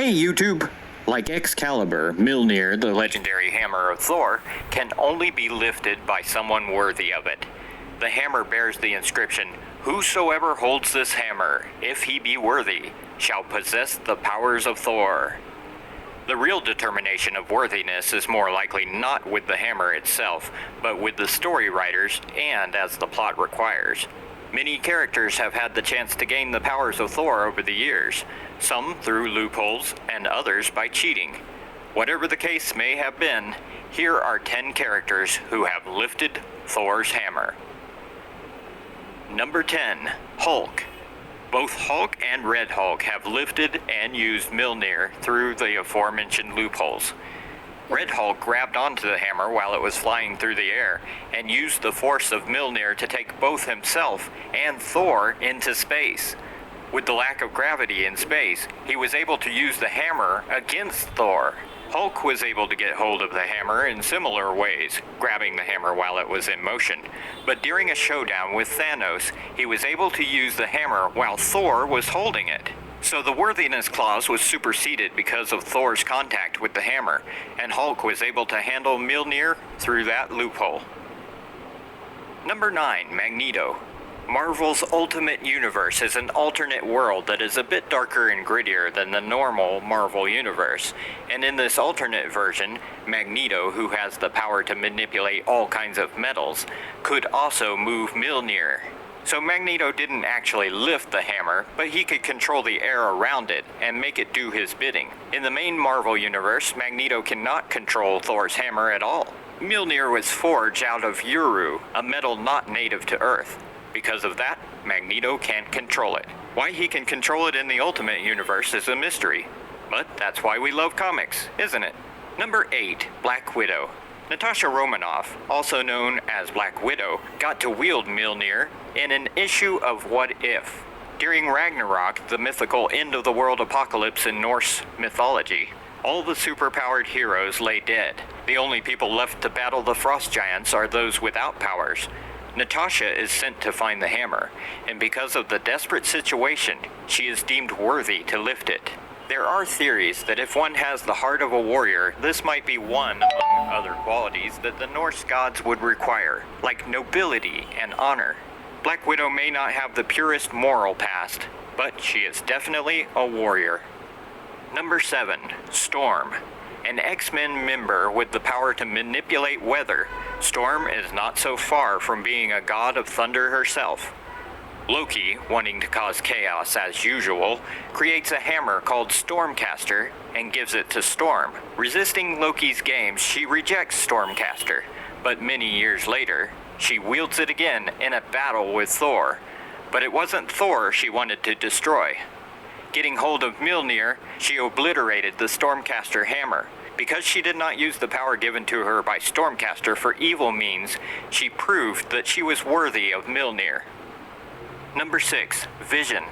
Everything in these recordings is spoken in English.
Hey YouTube! Like Excalibur, Mjolnir, the legendary hammer of Thor, can only be lifted by someone worthy of it. The hammer bears the inscription, "Whosoever holds this hammer, if he be worthy, shall possess the powers of Thor." The real determination of worthiness is more likely not with the hammer itself, but with the story writers and as the plot requires. Many characters have had the chance to gain the powers of Thor over the years, some through loopholes and others by cheating. Whatever the case may have been, here are 10 characters who have lifted Thor's hammer. Number 10, Hulk. Both Hulk and Red Hulk have lifted and used Mjolnir through the aforementioned loopholes. Red Hulk grabbed onto the hammer while it was flying through the air and used the force of Mjolnir to take both himself and Thor into space. With the lack of gravity in space, he was able to use the hammer against Thor. Hulk was able to get hold of the hammer in similar ways, grabbing the hammer while it was in motion. But during a showdown with Thanos, he was able to use the hammer while Thor was holding it. So the worthiness clause was superseded because of Thor's contact with the hammer, and Hulk was able to handle Mjolnir through that loophole. Number 9, Magneto. Marvel's Ultimate Universe is an alternate world that is a bit darker and grittier than the normal Marvel Universe, and in this alternate version, Magneto, who has the power to manipulate all kinds of metals, could also move Mjolnir. So Magneto didn't actually lift the hammer, but he could control the air around it and make it do his bidding. In the main Marvel Universe, Magneto cannot control Thor's hammer at all. Mjolnir was forged out of Uru, a metal not native to Earth. Because of that, Magneto can't control it. Why he can control it in the Ultimate Universe is a mystery. But that's why we love comics, isn't it? Number 8, Black Widow. Natasha Romanoff, also known as Black Widow, got to wield Mjolnir in an issue of What If. During Ragnarok, the mythical end-of-the-world apocalypse in Norse mythology, all the superpowered heroes lay dead. The only people left to battle the frost giants are those without powers. Natasha is sent to find the hammer, and because of the desperate situation, she is deemed worthy to lift it. There are theories that if one has the heart of a warrior, this might be one among other qualities that the Norse gods would require, like nobility and honor. Black Widow may not have the purest moral past, but she is definitely a warrior. Number 7, Storm. An X-Men member with the power to manipulate weather, Storm is not so far from being a god of thunder herself. Loki, wanting to cause chaos as usual, creates a hammer called Stormcaster and gives it to Storm. Resisting Loki's games, she rejects Stormcaster, but many years later, she wields it again in a battle with Thor. But it wasn't Thor she wanted to destroy. Getting hold of Mjolnir, she obliterated the Stormcaster hammer. Because she did not use the power given to her by Stormcaster for evil means, she proved that she was worthy of Mjolnir. Number 6, Vision.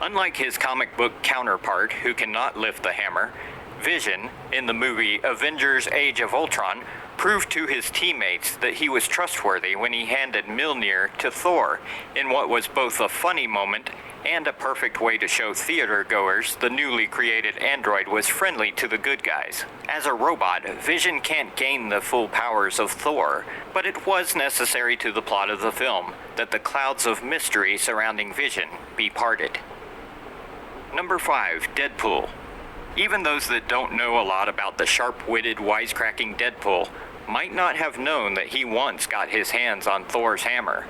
Unlike his comic book counterpart, who cannot lift the hammer, Vision, in the movie Avengers Age of Ultron, proved to his teammates that he was trustworthy when he handed Mjolnir to Thor, in what was both a funny moment and a perfect way to show theater goers the newly created android was friendly to the good guys. As a robot, Vision can't gain the full powers of Thor, but it was necessary to the plot of the film that the clouds of mystery surrounding Vision be parted. Number 5, Deadpool. Even those that don't know a lot about the sharp-witted, wisecracking Deadpool might not have known that he once got his hands on Thor's hammer.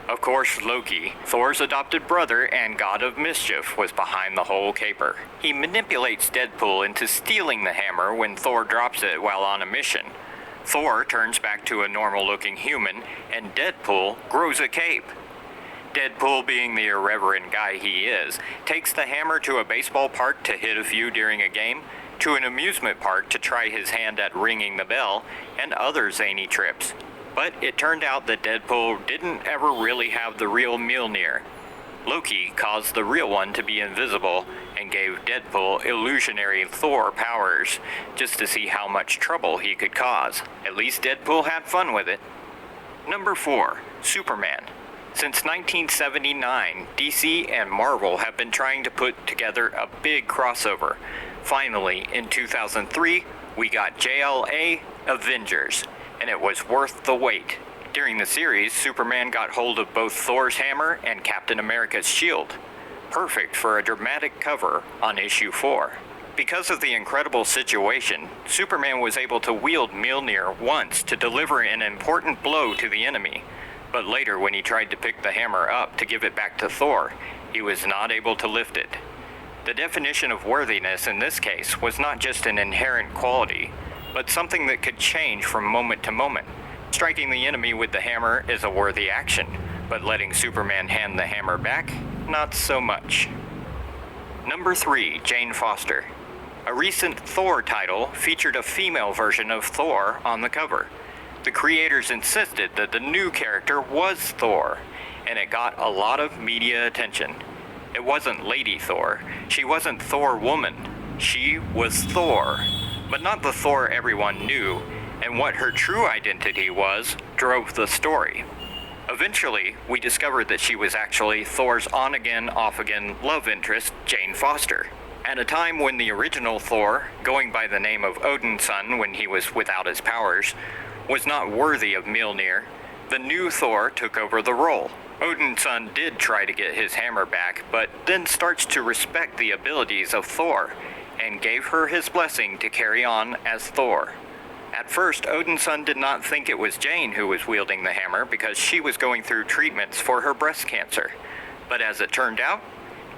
Of course, Loki, Thor's adopted brother and god of mischief, was behind the whole caper. He manipulates Deadpool into stealing the hammer when Thor drops it while on a mission. Thor turns back to a normal-looking human, and Deadpool grows a cape. Deadpool, being the irreverent guy he is, takes the hammer to a baseball park to hit a few during a game, to an amusement park to try his hand at ringing the bell, and other zany trips. But it turned out that Deadpool didn't ever really have the real Mjolnir. Loki caused the real one to be invisible and gave Deadpool illusionary Thor powers, just to see how much trouble he could cause. At least Deadpool had fun with it. Number 4, Superman. Since 1979, DC and Marvel have been trying to put together a big crossover. Finally, in 2003, we got JLA Avengers, and it was worth the wait. During the series, Superman got hold of both Thor's hammer and Captain America's shield. Perfect for a dramatic cover on issue 4. Because of the incredible situation, Superman was able to wield Mjolnir once to deliver an important blow to the enemy. But later, when he tried to pick the hammer up to give it back to Thor, he was not able to lift it. The definition of worthiness in this case was not just an inherent quality, but something that could change from moment to moment. Striking the enemy with the hammer is a worthy action, but letting Superman hand the hammer back, not so much. Number 3, Jane Foster. A recent Thor title featured a female version of Thor on the cover. The creators insisted that the new character was Thor, and it got a lot of media attention. It wasn't Lady Thor. She wasn't Thor Woman. She was Thor, but not the Thor everyone knew, and what her true identity was drove the story. Eventually, we discovered that she was actually Thor's on-again, off-again love interest, Jane Foster. At a time when the original Thor, going by the name of Odin's son when he was without his powers, was not worthy of Mjolnir, the new Thor took over the role. Odin's son did try to get his hammer back, but then starts to respect the abilities of Thor, and gave her his blessing to carry on as Thor. At first, Odin's son did not think it was Jane who was wielding the hammer because she was going through treatments for her breast cancer. But as it turned out,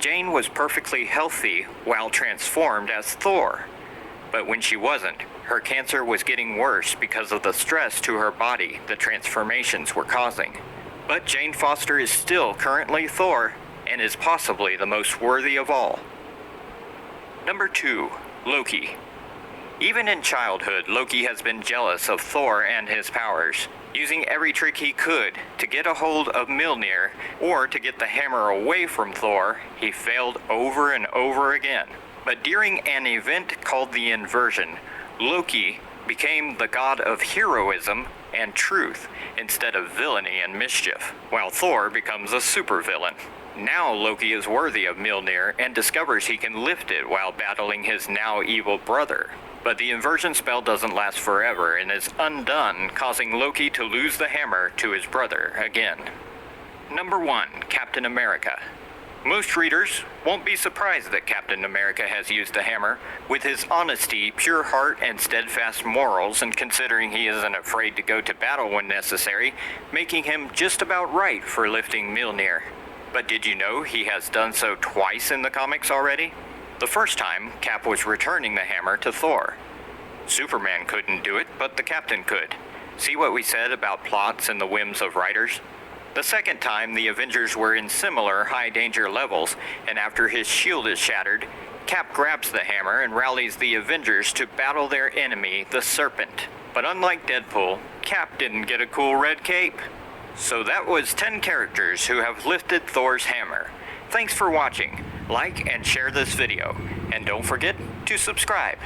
Jane was perfectly healthy while transformed as Thor. But when she wasn't, her cancer was getting worse because of the stress to her body the transformations were causing. But Jane Foster is still currently Thor, and is possibly the most worthy of all. Number 2, Loki. Even in childhood, Loki has been jealous of Thor and his powers, using every trick he could to get a hold of Mjolnir or to get the hammer away from Thor. He failed over and over again. But during an event called the Inversion, Loki became the god of heroism and truth instead of villainy and mischief, while Thor becomes a supervillain. Now Loki is worthy of Mjolnir and discovers he can lift it while battling his now evil brother. But the inversion spell doesn't last forever and is undone, causing Loki to lose the hammer to his brother again. Number 1, Captain America. Most readers won't be surprised that Captain America has used the hammer. With his honesty, pure heart, and steadfast morals, and considering he isn't afraid to go to battle when necessary, making him just about right for lifting Mjolnir. But did you know he has done so twice in the comics already? The first time, Cap was returning the hammer to Thor. Superman couldn't do it, but the Captain could. See what we said about plots and the whims of writers? The second time, the Avengers were in similar high-danger levels, and after his shield is shattered, Cap grabs the hammer and rallies the Avengers to battle their enemy, the Serpent. But unlike Deadpool, Cap didn't get a cool red cape. So that was 10 characters who have lifted Thor's hammer. Thanks for watching. Like and share this video, and don't forget to subscribe.